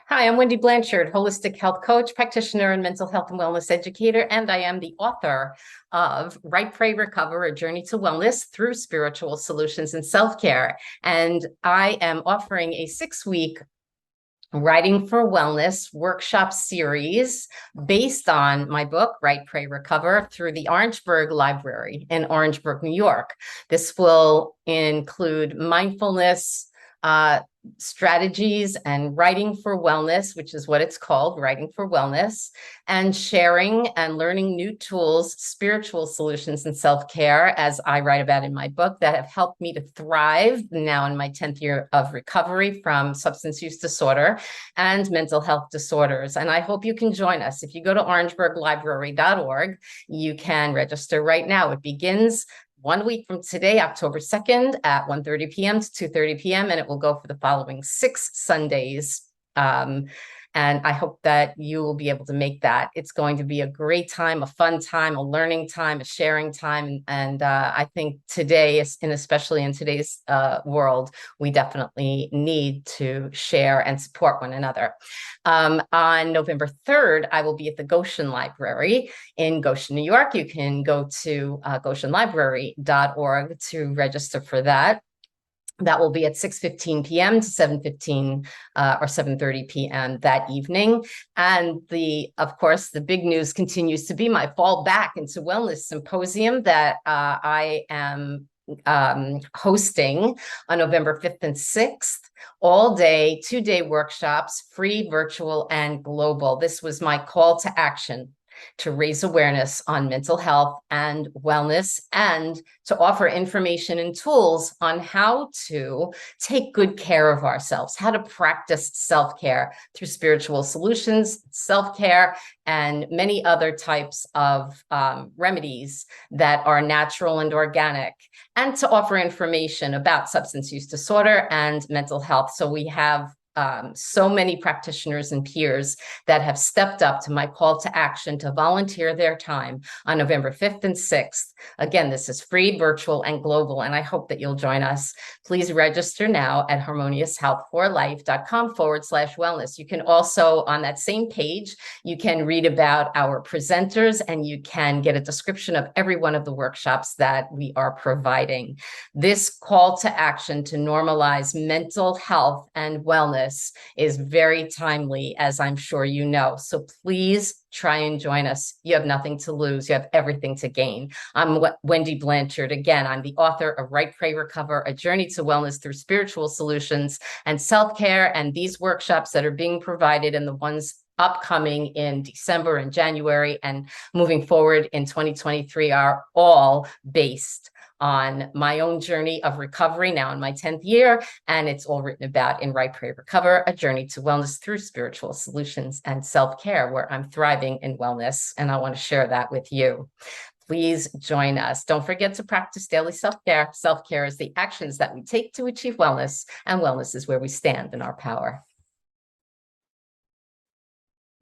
Hi, I'm Wendy Blanchard, holistic health coach, practitioner, and mental health and wellness educator, and I am the author of Write, Pray, Recover, A Journey to Wellness Through Spiritual Solutions and Self-Care. And I am offering a 6-week Writing for Wellness workshop series based on my book, Write, Pray, Recover, through the Orangeburg Library in Orangeburg, New York. This will include mindfulness, strategies and writing for wellness, which is what it's called, writing for wellness, and sharing and learning new tools, spiritual solutions, and self-care, as I write about in my book, that have helped me to thrive now in my 10th year of recovery from substance use disorder and mental health disorders. And I hope you can join us. If you go to orangeburglibrary.org, you can register right now. It begins 1 week from today, October 2nd at 1:30 p.m. to 2:30 p.m. And it will go for the following 6 Sundays. And I hope that you will be able to make that. It's going to be a great time, a fun time, a learning time, a sharing time. And I think today, and especially in today's world, we definitely need to share and support one another. On November 3rd, I will be at the Goshen Library in Goshen, New York. You can go to goshenlibrary.org to register for that. That will be at 6:15 p.m. to 7:15 or 7:30 p.m. that evening. And of course, the big news continues to be my fall back into wellness symposium that I am hosting on November 5th and 6th, all day, 2-day workshops, free, virtual, and global. This was my call to action to raise awareness on mental health and wellness, and to offer information and tools on how to take good care of ourselves, how to practice self-care through spiritual solutions, self-care, and many other types of remedies that are natural and organic, and to offer information about substance use disorder and mental health. So we have so many practitioners and peers that have stepped up to my call to action to volunteer their time on November 5th and 6th. Again, this is free, virtual, and global, and I hope that you'll join us. Please register now at harmonioushealthforlife.com/wellness. You can also, on that same page, you can read about our presenters, and you can get a description of every one of the workshops that we are providing. This call to action to normalize mental health and wellness is very timely, as I'm sure you know. So please try and join us. You have nothing to lose. You have everything to gain. I'm Wendy Blanchard. Again, I'm the author of Write, Pray, Recover, A Journey to Wellness Through Spiritual Solutions and Self-Care. And these workshops that are being provided and the ones upcoming in December and January and moving forward in 2023 are all based on my own journey of recovery now in my 10th year. And it's all written about in Write, Pray, Recover, A Journey to Wellness Through Spiritual Solutions and Self-Care, where I'm thriving in wellness. And I want to share that with you. Please join us. Don't forget to practice daily self-care. Self-care is the actions that we take to achieve wellness, and wellness is where we stand in our power.